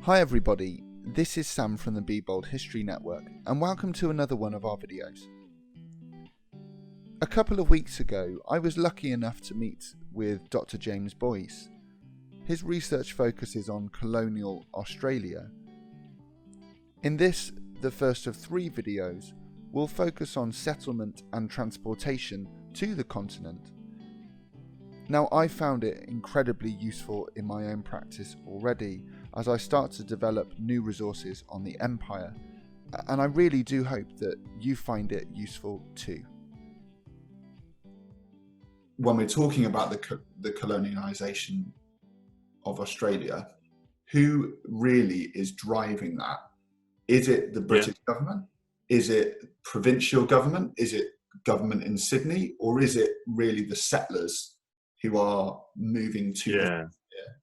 Hi everybody, this is Sam from the Be Bold History Network, and welcome to another one of our videos. A couple of weeks ago, I was lucky enough to meet with Dr. James Boyce. His research focuses on colonial Australia. In this, the first of 3 videos, we'll focus on settlement and transportation to the continent. Now, I found it incredibly useful in my own practice already as I start to develop new resources on the empire, and I really do hope that you find it useful too. When we're talking about the colonialisation of Australia, who really is driving that? Is it the British government? Is it provincial government? Is it government in Sydney? Or is it really the settlers who are moving to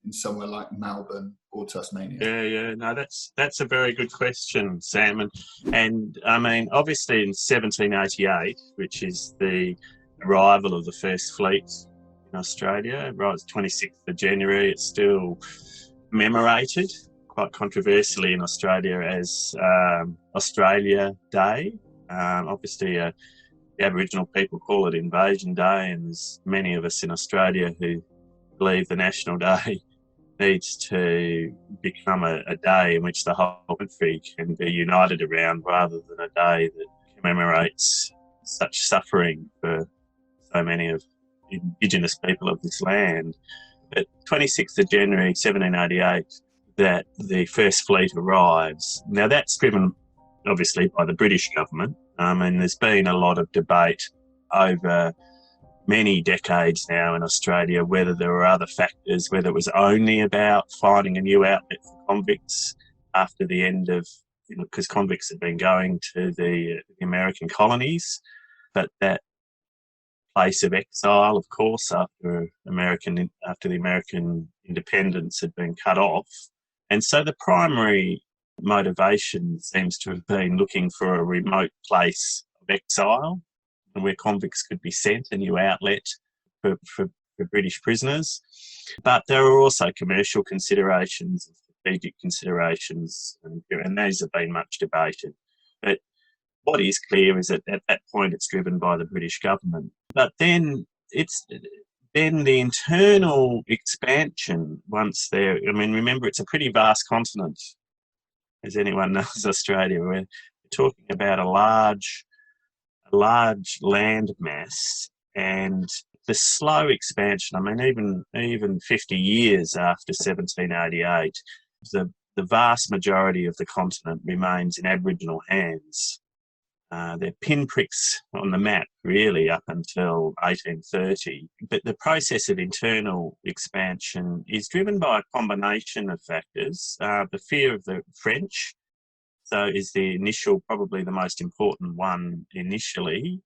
in somewhere like Melbourne or Tasmania? No, that's a very good question, Sam. And I mean, obviously in 1788, which is the arrival of the first fleet in Australia, right, 26th of January, it's still commemorated quite controversially in Australia as Australia Day. Obviously, the Aboriginal people call it Invasion Day, and there's many of us in Australia who believe the National Day needs to become a day in which the whole country can be united around, rather than a day that commemorates such suffering for so many of Indigenous people of this land. But 26th of January 1788, that the first fleet arrives. Now that's driven obviously by the British government, and there's been a lot of debate over many decades now in Australia whether there were other factors, whether it was only about finding a new outlet for convicts after the end of, because convicts had been going to the American colonies, but that place of exile, of course, after the American independence had been cut off. And so the primary motivation seems to have been looking for a remote place of exile where convicts could be sent, a new outlet for British prisoners. But there are also commercial considerations, strategic considerations, and those have been much debated. But what is clear is that at that point it's driven by the British government. But then the internal expansion once there, I mean, remember, it's a pretty vast continent, as anyone knows Australia. We're talking about a large land mass, and the slow expansion, I mean, even 50 years after 1788, the vast majority of the continent remains in Aboriginal hands. They're pinpricks on the map, really, up until 1830. But the process of internal expansion is driven by a combination of factors. The fear of the French, so is the initial, probably the most important one initially.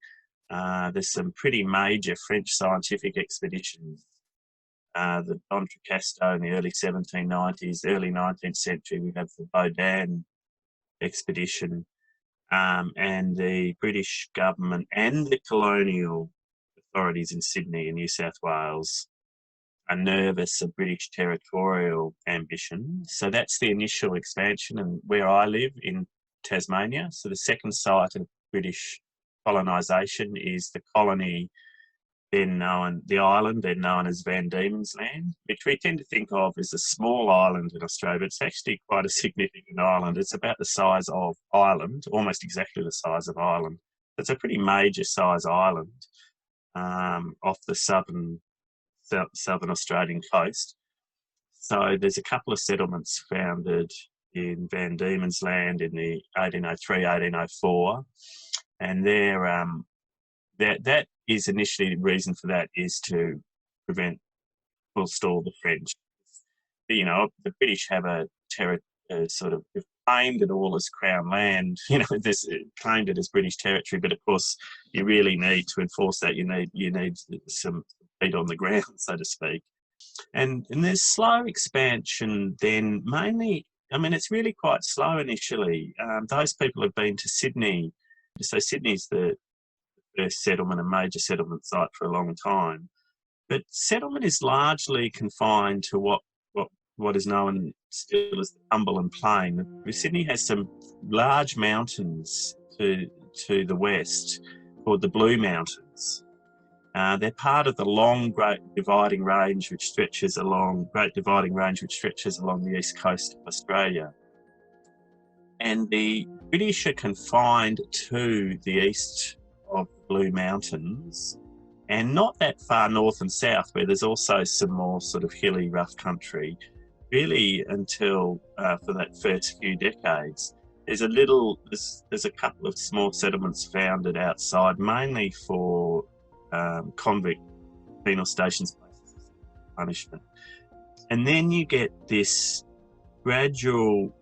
There's some pretty major French scientific expeditions. The D'Entrecasteaux in the early 1790s, early 19th century, we have the Baudin expedition. And the British government and the colonial authorities in Sydney and New South Wales are nervous of British territorial ambition. So that's the initial expansion, and where I live in Tasmania. So the second site of British colonisation is the colony, the island then known as Van Diemen's Land, which we tend to think of as a small island in Australia, but it's actually quite a significant island. It's about the size of Ireland, almost exactly the size of Ireland. It's a pretty major size island off the southern Australian coast. So there's a couple of settlements founded in Van Diemen's Land in the 1803, 1804, and that is initially, the reason for that is to forestall the French. The British have a sort of claimed it all as Crown land. Claimed it as British territory, but of course you really need to enforce that. You need some feet on the ground, so to speak. And there's slow expansion then, mainly. I mean, it's really quite slow initially. Those people have been to Sydney. So Sydney's the first settlement, a major settlement site for a long time. But settlement is largely confined to what is known still as the Cumberland Plain. Sydney has some large mountains to the west called the Blue Mountains. They're part of the long Great Dividing Range, which stretches along the east coast of Australia. And the British are confined to the east of the Blue Mountains, and not that far north and south, where there's also some more sort of hilly, rough country, really until for that first few decades. There's a couple of small settlements founded outside, mainly for convict penal stations, places of punishment. And then you get this gradual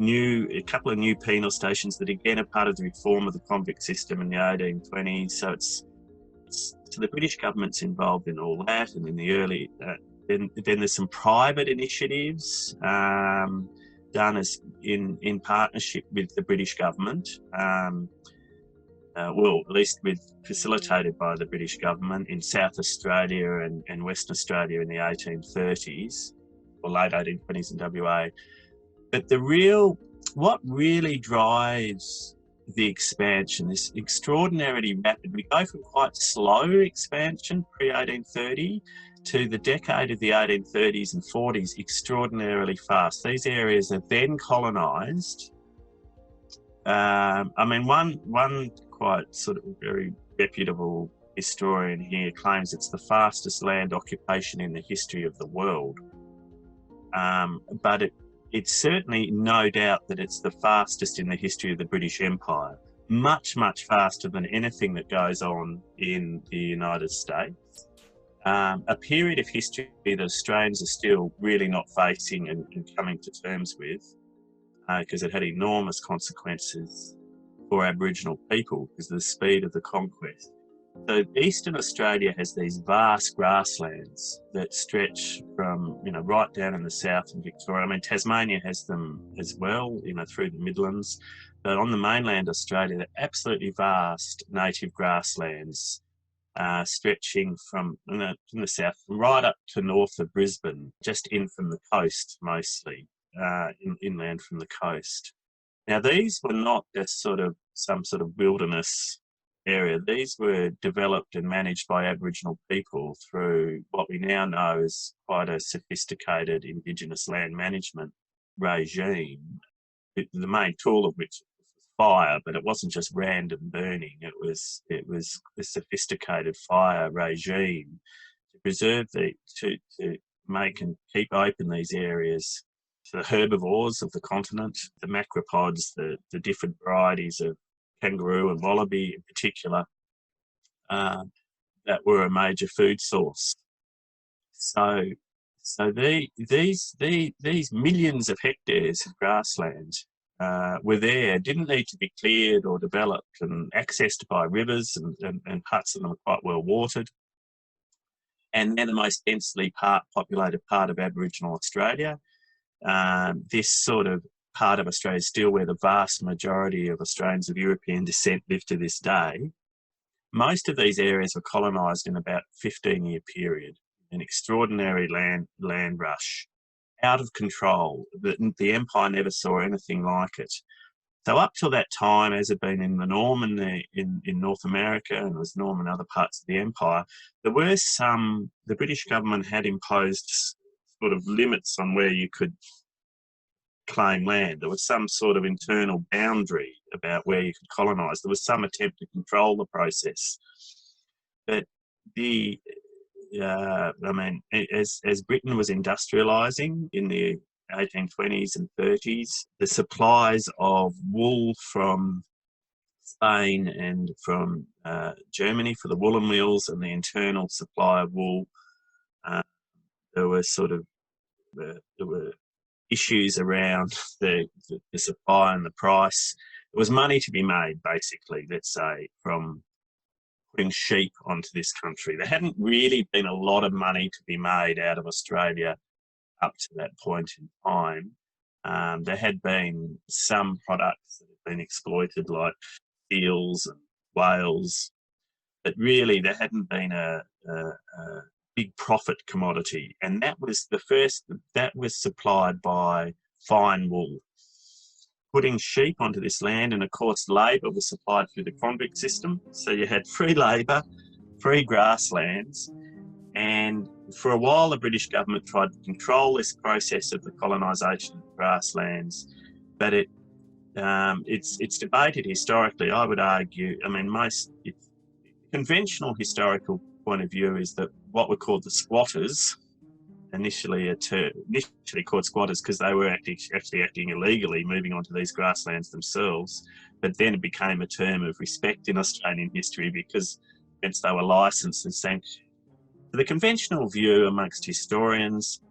a couple of new penal stations that again are part of the reform of the convict system in the 1820s. So so the British government's involved in all that, and in the early then there's some private initiatives done as in partnership with the British government. Well, at least facilitated by the British government in South Australia and Western Australia in the 1830s, or late 1820s in WA. But what really drives the expansion, this extraordinarily rapid, we go from quite slow expansion pre-1830 to the decade of the 1830s and 40s extraordinarily fast. These areas are then colonised. One quite sort of very reputable historian here claims it's the fastest land occupation in the history of the world. But it's certainly no doubt that it's the fastest in the history of the British Empire, much, much faster than anything that goes on in the United States. A period of history that Australians are still really not facing and coming to terms with, because it had enormous consequences for Aboriginal people because of the speed of the conquest. So Eastern Australia has these vast grasslands that stretch from, right down in the south in Victoria. I mean, Tasmania has them as well, through the Midlands. But on the mainland Australia, they're absolutely vast native grasslands stretching from the south right up to north of Brisbane, just in from the coast mostly, inland from the coast. Now, these were not just some sort of wilderness area. These were developed and managed by Aboriginal people through what we now know as quite a sophisticated Indigenous land management regime, the main tool of which was fire, but it wasn't just random burning. It was a sophisticated fire regime to preserve to make and keep open these areas to the herbivores of the continent, the macropods, the different varieties of kangaroo and wallaby in particular, that were a major food source. So these millions of hectares of grassland were there, didn't need to be cleared or developed, and accessed by rivers, and parts of them are quite well watered. And they're the most densely populated part of Aboriginal Australia. This sort of part of Australia is still where the vast majority of Australians of European descent live to this day. Most of these areas were colonised in about a 15-year period, an extraordinary land rush, out of control. The empire never saw anything like it. So up till that time, as had been in the norm in North America, and was norm in other parts of the empire, there were the British government had imposed sort of limits on where you could claim land. There was some sort of internal boundary about where you could colonise. There was some attempt to control the process. But as Britain was industrialising in the 1820s and 30s, the supplies of wool from Spain and from Germany for the woolen mills, and the internal supply of wool, there were issues around the supply and the price. There was money to be made, basically, let's say, from putting sheep onto this country. There hadn't really been a lot of money to be made out of Australia up to that point in time. There had been some products that had been exploited, like seals and whales, but really there hadn't been a big profit commodity, and that was the first. That was supplied by fine wool. Putting sheep onto this land, and of course labour was supplied through the convict system. So you had free labour, free grasslands, and for a while the British government tried to control this process of the colonisation of grasslands, but it's debated historically. I would argue, I mean, conventional historical point of view is that what were called the squatters, initially called squatters because they were actually acting illegally, moving onto these grasslands themselves, but then it became a term of respect in Australian history because they were licensed and sanctioned. The conventional view amongst historians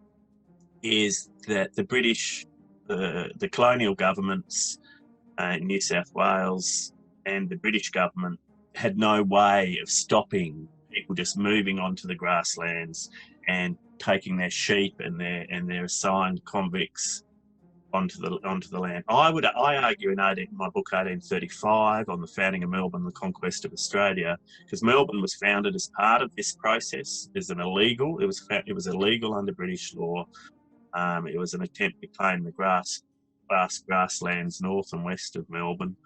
is that the British, the colonial governments in New South Wales and the British government had no way of stopping people just moving onto the grasslands and taking their sheep and their assigned convicts onto the land. I argue in my book 1835 on the founding of Melbourne, the conquest of Australia, because Melbourne was founded as part of this process as an illegal. It was illegal under British law. It was an attempt to claim the vast grasslands north and west of Melbourne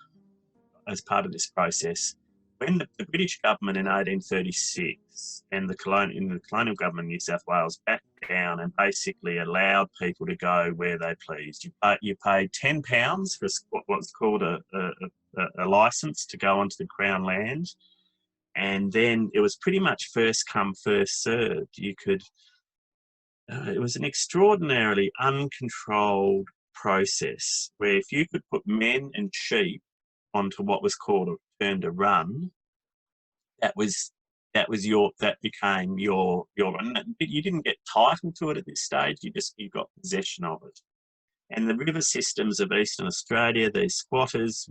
as part of this process. When the British government in 1836 and the colonial government in New South Wales backed down and basically allowed people to go where they pleased, you paid £10 for what's called a licence to go onto the Crown land, and then it was pretty much first come, first served. It was an extraordinarily uncontrolled process where if you could put men and sheep onto what was termed a run, that became your run. You didn't get title to it at this stage. You got possession of it. And the river systems of Eastern Australia, these squatters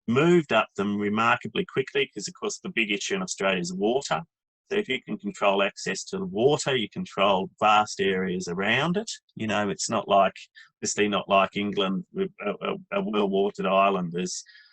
moved up them remarkably quickly because, of course, the big issue in Australia is water. So if you can control access to the water, you control vast areas around it. You know, it's obviously not like England, a well-watered island.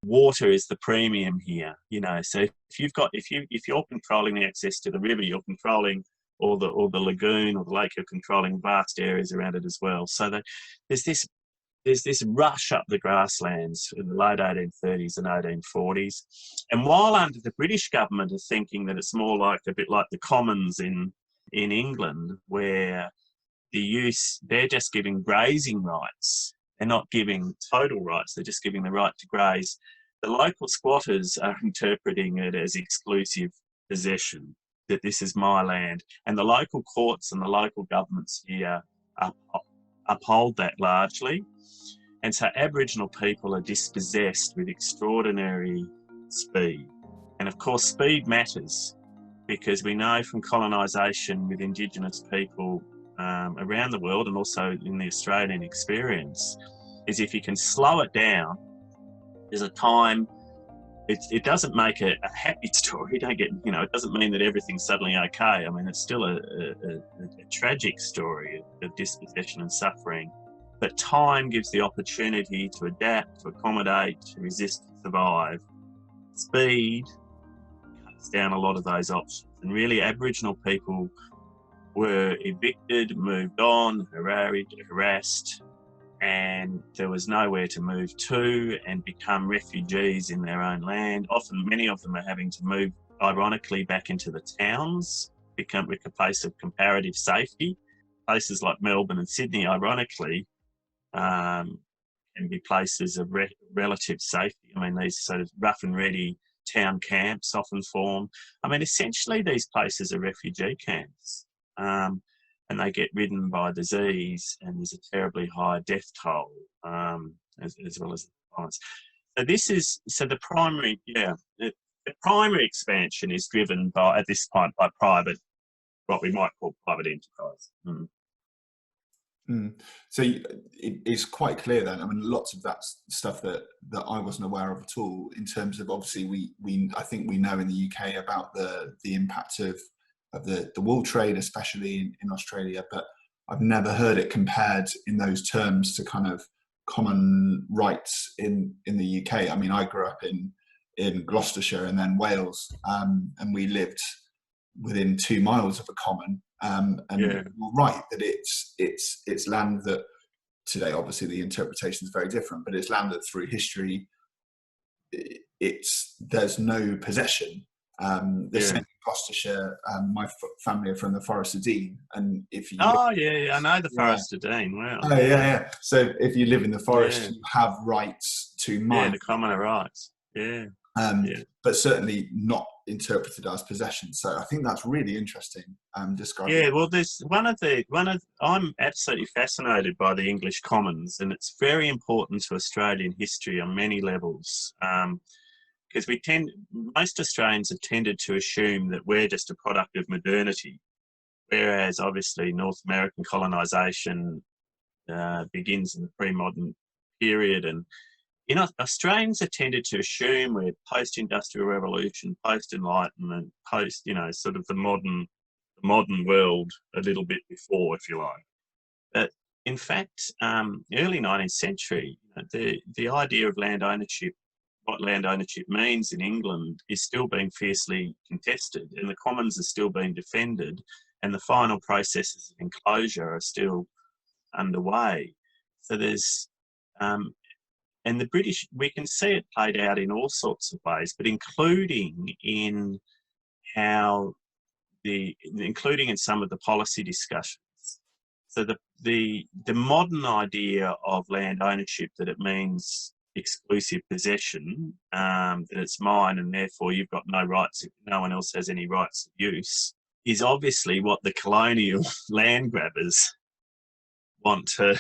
Water is the premium here. You know, so if you're controlling the access to the river, you're controlling or the lagoon or the lake. You're controlling vast areas around it as well. So there's this rush up the grasslands in the late 1830s and 1840s. And while under the British government are thinking that it's more a bit like the Commons in England, where they're just giving grazing rights. They're not giving total rights. They're just giving the right to graze. The local squatters are interpreting it as exclusive possession, that this is my land. And the local courts and the local governments here uphold that largely. And so Aboriginal people are dispossessed with extraordinary speed. And of course, speed matters because we know from colonisation with Indigenous people around the world and also in the Australian experience, is if you can slow it down, there's a time, it doesn't make a happy story. It doesn't mean that everything's suddenly okay. I mean, it's still a tragic story of dispossession and suffering. But time gives the opportunity to adapt, to accommodate, to resist, to survive. Speed cuts down a lot of those options. And really, Aboriginal people were evicted, moved on, harassed, and there was nowhere to move to and become refugees in their own land. Often, many of them are having to move, ironically, back into the towns, become a place of comparative safety. Places like Melbourne and Sydney, ironically, can be places of relative safety. I mean, these sort of rough and ready town camps often form. I mean, essentially these places are refugee camps, and they get ridden by disease, and there's a terribly high death toll, as well as violence. So the primary expansion is driven at this point by what we might call private enterprise. So it's quite clear then. I mean, lots of that stuff that I wasn't aware of at all. In terms of, obviously, I think we know in the UK about the impact of the wool trade, especially in Australia, but I've never heard it compared in those terms to kind of common rights in the UK. I mean, I grew up in Gloucestershire and then Wales, and we lived within 2 miles of a common. And you're right that it's land that today, obviously, the interpretation is very different, but it's land that through history, there's no possession. The same in Gloucestershire. My family are from the Forest of Dean, and if you I know the Forest of Dean. Wow. Oh yeah. So if you live in the forest, you have rights to mine. Yeah, the commoner rights. Yeah. But certainly not interpreted as possession. So I think that's really interesting. Describing. Yeah, well, there's I'm absolutely fascinated by the English Commons, and it's very important to Australian history on many levels. Because most Australians have tended to assume that we're just a product of modernity, whereas obviously North American colonisation begins in the pre-modern period, and Australians have tended to assume we're post-industrial revolution, post-enlightenment, sort of the modern world a little bit before, if you like. But in fact, early 19th century, the idea of land ownership, what land ownership means in England, is still being fiercely contested, and the commons are still being defended, and the final processes of enclosure are still underway. So there's, and the British, we can see it played out in all sorts of ways, but including in some of the policy discussions. So the modern idea of land ownership, that it means exclusive possession, that it's mine and therefore you've got no rights, no one else has any rights of use, is obviously what the colonial land grabbers want to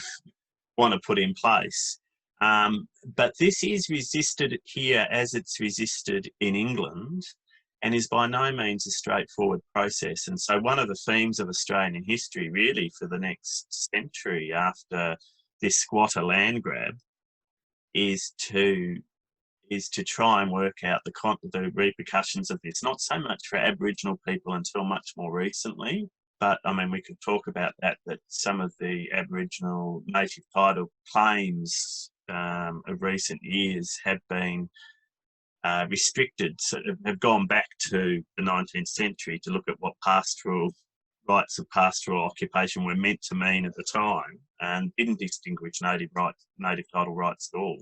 put in place. But this is resisted here as it's resisted in England, and is by no means a straightforward process. And so one of the themes of Australian history really for the next century after this squatter land grab is to try and work out the repercussions of this, not so much for Aboriginal people until much more recently, but I mean, we could talk about that some of the Aboriginal native title claims of recent years have been restricted, sort of have gone back to the 19th century to look at what rights of pastoral occupation were meant to mean at the time, and didn't distinguish native title rights at all.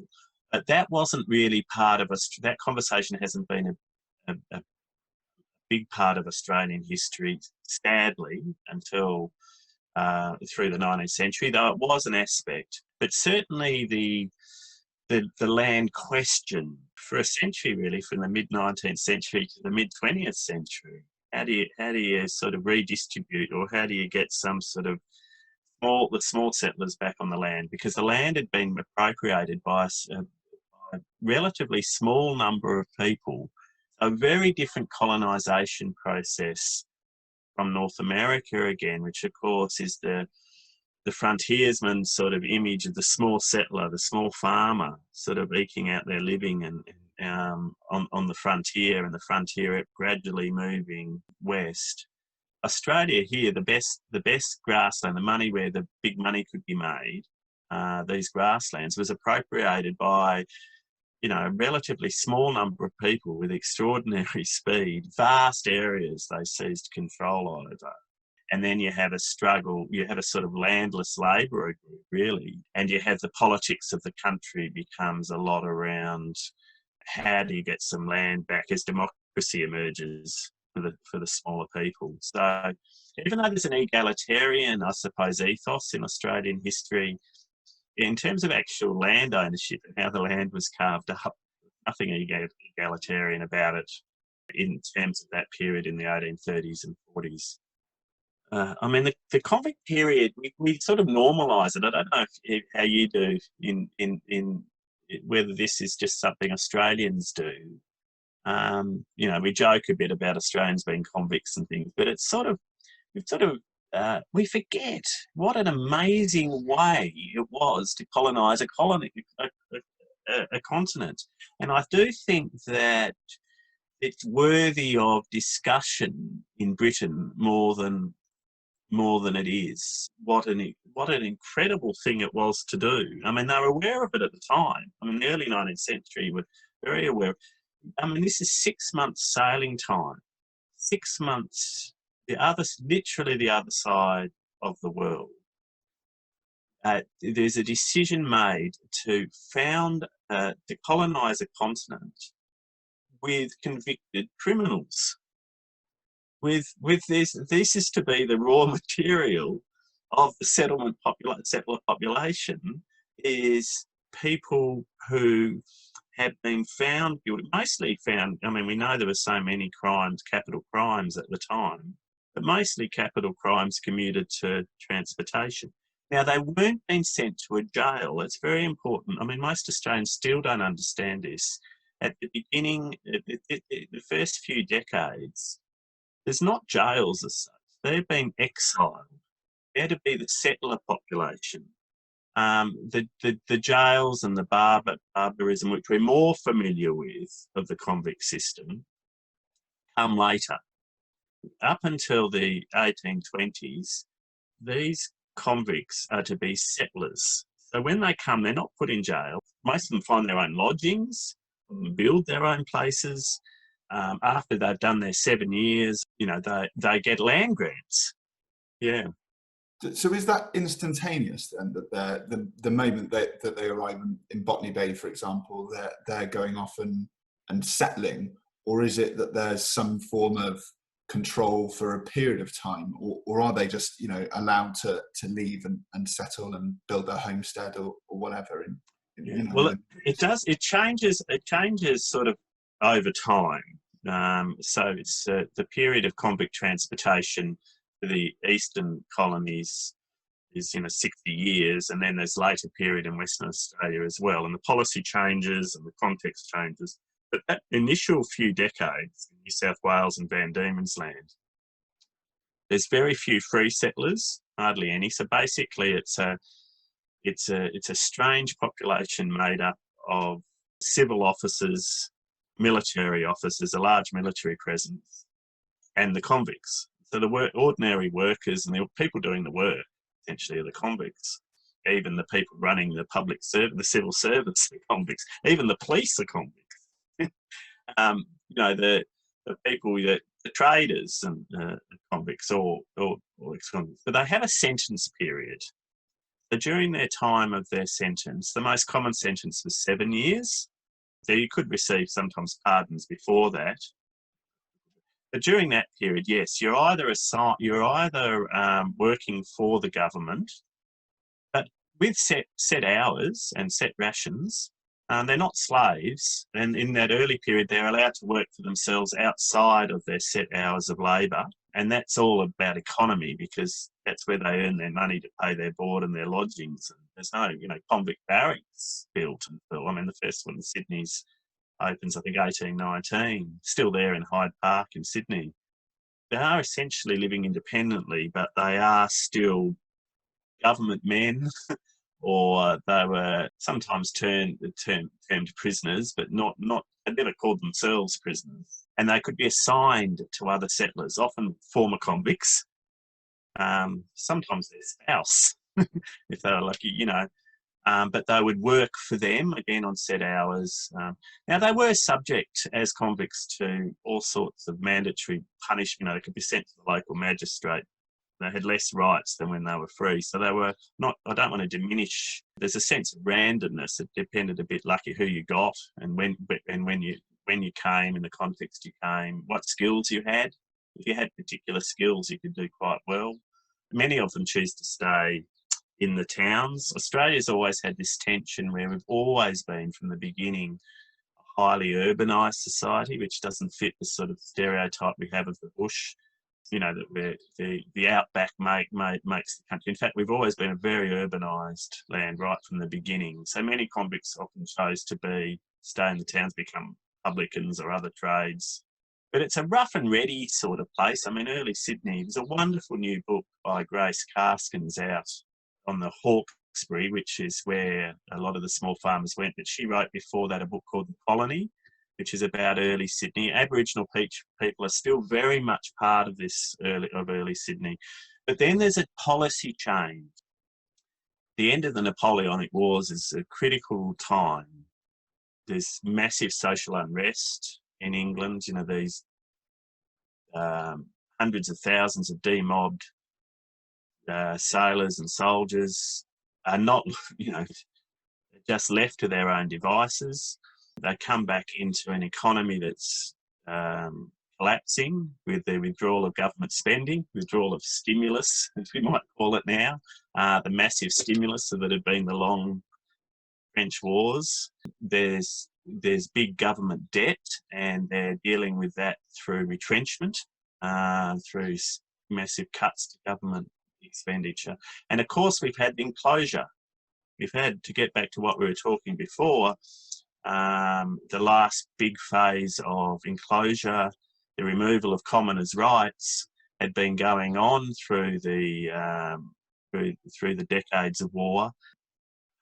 But that wasn't really part of that conversation. Hasn't been a big part of Australian history, sadly, until through the 19th century, though it was an aspect. But certainly the land question for a century, really, from the mid-19th century to the mid-20th century, how do you sort of redistribute, or how do you get some sort of the small settlers back on the land? Because the land had been appropriated by a relatively small number of people. A very different colonisation process from North America again, which of course is the frontiersman sort of image of the small settler, the small farmer, sort of eking out their living and on the frontier, and the frontier gradually moving west. Australia here, the best grassland, the money where the big money could be made, these grasslands, was appropriated by a relatively small number of people with extraordinary speed, vast areas they seized control over. And then you have a struggle, you have a sort of landless labourer group, really, and you have the politics of the country becomes a lot around how do you get some land back as democracy emerges for the smaller people. So even though there's an egalitarian, I suppose, ethos in Australian history, in terms of actual land ownership and how the land was carved up, nothing egalitarian about it in terms of that period in the 1830s and 40s. I mean, the convict period, we sort of normalise it. I don't know how you do in whether this is just something Australians do. We joke a bit about Australians being convicts and things, but it's we forget what an amazing way it was to colonise a continent. And I do think that it's worthy of discussion in Britain more than it is. What an incredible thing it was to do. I mean, they were aware of it at the time. I mean, the early 19th century were very aware. I mean, this is 6 months sailing time. 6 months, literally the other side of the world, there's a decision made to colonise a continent with convicted criminals. With this is to be the raw material of the settler population, is people who have been found guilty, mostly found, I mean, we know there were so many crimes, capital crimes at the time, but mostly capital crimes commuted to transportation. Now, they weren't being sent to a jail. It's very important. I mean, most Australians still don't understand this. At the beginning, the first few decades, there's not jails as such. They've been exiled. They're to be the settler population. The jails and the barbarism, which we're more familiar with of the convict system, come later. Up until the 1820s, these convicts are to be settlers. So when they come, they're not put in jail. Most of them find their own lodgings, build their own places. After they've done their 7 years, they get land grants. Yeah. So is that instantaneous then, that the moment that they arrive in Botany Bay, for example, they're going off and settling, or is it that there's some form of control for a period of time, or are they just allowed to leave and settle and build their homestead or whatever? Well, it changes sort of over time. So it's the period of convict transportation to the eastern colonies is 60 years, and then there's later period in Western Australia as well, and the policy changes and the context changes. But that initial few decades in New South Wales and Van Diemen's Land, there's very few free settlers, hardly any. So basically, it's a strange population made up of civil officers, military officers, a large military presence, and the convicts. So the ordinary workers and the people doing the work essentially are the convicts. Even the people running the public service, the civil service, are convicts. Even the police are convicts. The people, the traders and convicts or ex-convicts, but they have a sentence period. So during their time of their sentence, the most common sentence was 7 years. So you could receive sometimes pardons before that. But during that period, yes, you're either working for the government, but with set hours and set rations. They're not slaves, and in that early period, they're allowed to work for themselves outside of their set hours of labour, and that's all about economy because that's where they earn their money to pay their board and their lodgings. And there's no, convict barracks built until, the first one in Sydney's opens, I think, 1819, still there in Hyde Park in Sydney. They are essentially living independently, but they are still government men. Or they were sometimes termed prisoners, but they never called themselves prisoners. And they could be assigned to other settlers, often former convicts, sometimes their spouse, if they were lucky, but they would work for them, again, on set hours. Now, they were subject as convicts to all sorts of mandatory punishment. They could be sent to the local magistrate. They had less rights than when they were free. So they were not, I don't want to diminish, there's a sense of randomness. It depended a bit lucky who you got and when you came, in the context you came, what skills you had. If you had particular skills, you could do quite well. Many of them choose to stay in the towns. Australia's always had this tension where we've always been, from the beginning, a highly urbanised society, which doesn't fit the sort of stereotype we have of the bush. That we're, the outback makes the country. In fact, we've always been a very urbanised land right from the beginning. So many convicts often chose to stay in the towns, become publicans or other trades. But it's a rough and ready sort of place. Early Sydney, there's a wonderful new book by Grace Karskens out on the Hawkesbury, which is where a lot of the small farmers went. But she wrote before that a book called The Colony, which is about early Sydney. Aboriginal people are still very much part of this early Sydney. But then there's a policy change. The end of the Napoleonic Wars is a critical time. There's massive social unrest in England. hundreds of thousands of demobbed sailors and soldiers are not, just left to their own devices. They come back into an economy that's collapsing with the withdrawal of government spending, withdrawal of stimulus, as we might call it now, the massive stimulus that had been the long French wars. There's big government debt, and they're dealing with that through retrenchment, through massive cuts to government expenditure. And of course, we've had enclosure. We've had, to get back to what we were talking before, the last big phase of enclosure, the removal of commoners' rights, had been going on through the decades of war.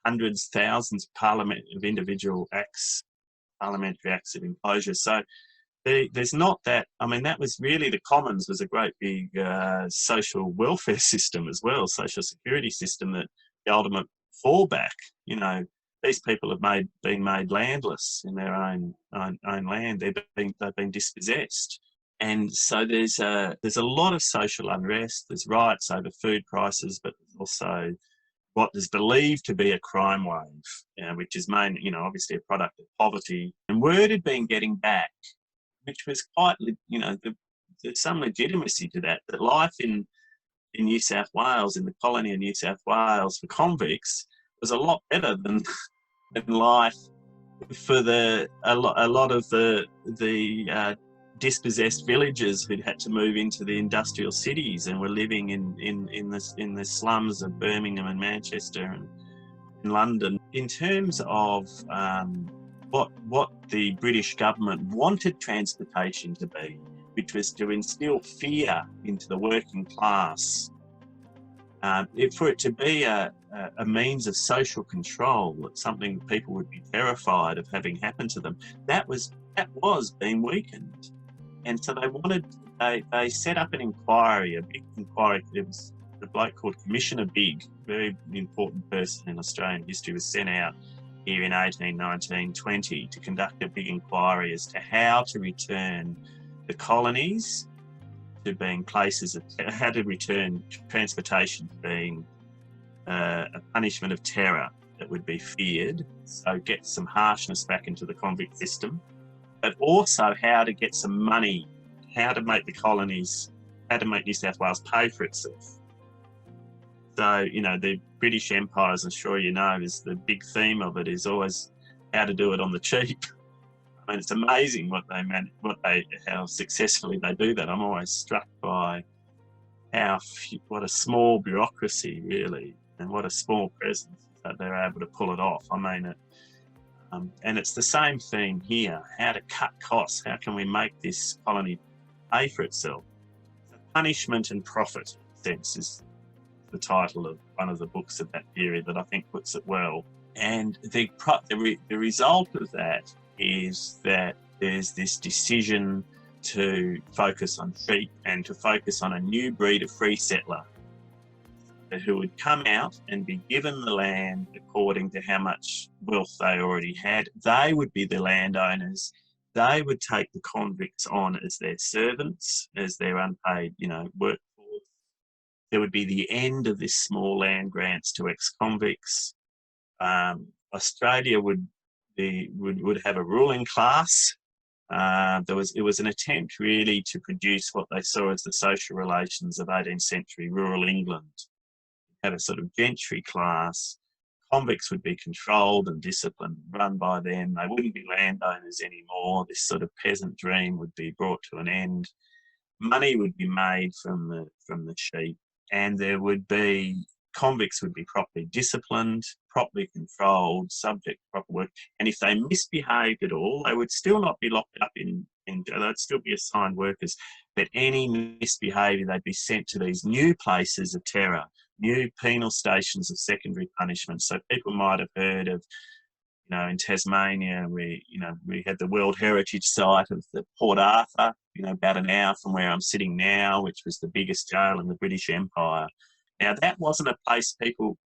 Hundreds, thousands of individual acts, parliamentary acts of enclosure. So there's not that. I mean, that was really, the Commons was a great big social welfare system as well, social security system, that the ultimate fallback. These people have been made landless in their own land. They've been dispossessed, and so there's a lot of social unrest. There's riots over food prices, but also what is believed to be a crime wave, which is obviously a product of poverty. And word had been getting back, which was quite, there's some legitimacy to that life in New South Wales, in the colony of New South Wales, for convicts was a lot better than life for a lot of the dispossessed villagers who'd had to move into the industrial cities and were living in the slums of Birmingham and Manchester and in London. In terms of what the British government wanted transportation to be, which was to instill fear into the working class, for it to be a means of social control, something people would be terrified of having happen to them, that was being weakened. And so they set up an inquiry, a big inquiry. It was a bloke called Commissioner Bigg, very important person in Australian history, was sent out here in 1819-20 to conduct a big inquiry as to how to return the colonies to being places of how to return transportation to being a punishment of terror that would be feared, so get some harshness back into the convict system, but also how to get some money, how to make New South Wales pay for itself. So, the British Empire, as I'm sure you know, is the big theme of it, is always how to do it on the cheap. I mean, it's amazing how successfully they do that. I'm always struck by what a small bureaucracy, really, and what a small presence that they're able to pull it off. I mean, and it's the same thing here: how to cut costs. How can we make this colony pay for itself? Punishment and profit, in a sense, is the title of one of the books of that period that I think puts it well. And the result of that is that there's this decision to focus on sheep and to focus on a new breed of free settler who would come out and be given the land according to how much wealth they already had. They would be the landowners. They would take the convicts on as their servants, as their unpaid, workforce. There would be the end of this small land grants to ex-convicts. Australia would have a ruling class. It was an attempt really to produce what they saw as the social relations of 18th century rural England. Have a sort of gentry class. Convicts would be controlled and disciplined, run by them. They wouldn't be landowners anymore. This sort of peasant dream would be brought to an end. Money would be made from the sheep, and convicts would be properly disciplined, properly controlled, subject to proper work. And if they misbehaved at all, they would still not be locked up in they'd still be assigned workers. But any misbehaviour, they'd be sent to these new places of terror, new penal stations of secondary punishment. So people might have heard of, in Tasmania, we had the World Heritage Site of the Port Arthur, about an hour from where I'm sitting now, which was the biggest jail in the British Empire. Now, that wasn't a place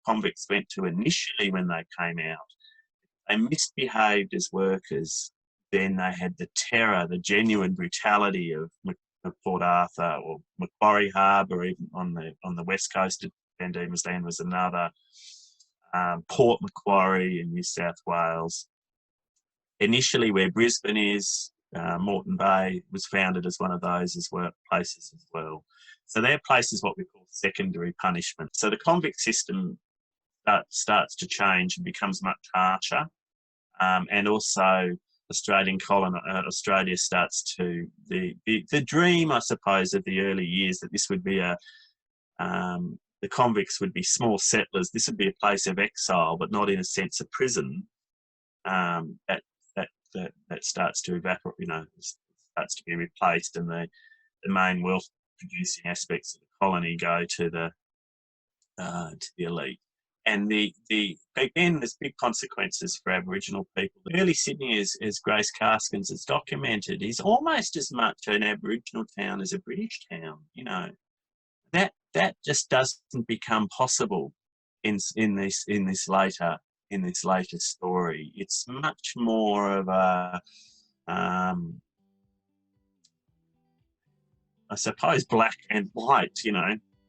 convicts went to initially when they came out. They misbehaved as workers. Then they had the terror, the genuine brutality of Port Arthur or Macquarie Harbour, even on the west coast of Van Diemen's Land was another. Port Macquarie in New South Wales. Initially, where Brisbane is, Moreton Bay was founded as one of those places as well. So they're places what we call secondary punishment. So the convict system starts to change and becomes much harsher, and also Australia starts to the dream, I suppose, of the early years that this would be the convicts would be small settlers. This would be a place of exile, but not in a sense of prison. That starts to evaporate, starts to be replaced, and the main wealth producing aspects of the colony go to the elite. And again, there's big consequences for Aboriginal people. Early Sydney, as Grace Karskens has documented, is almost as much an Aboriginal town as a British town. That just doesn't become possible in this later story. It's much more of a I suppose black and white,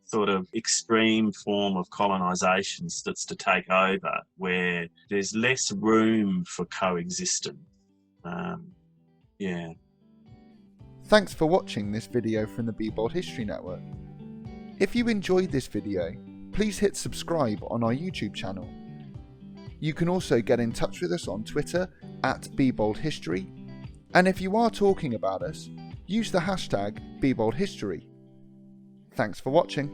sort of extreme form of colonisation that's to take over, where there's less room for coexistence. Thanks for watching this video from the Be Bold History Network. If you enjoyed this video, please hit subscribe on our YouTube channel. You can also get in touch with us on Twitter @BeBoldHistory, and if you are talking about us, use the hashtag BeBoldHistory. Thanks for watching.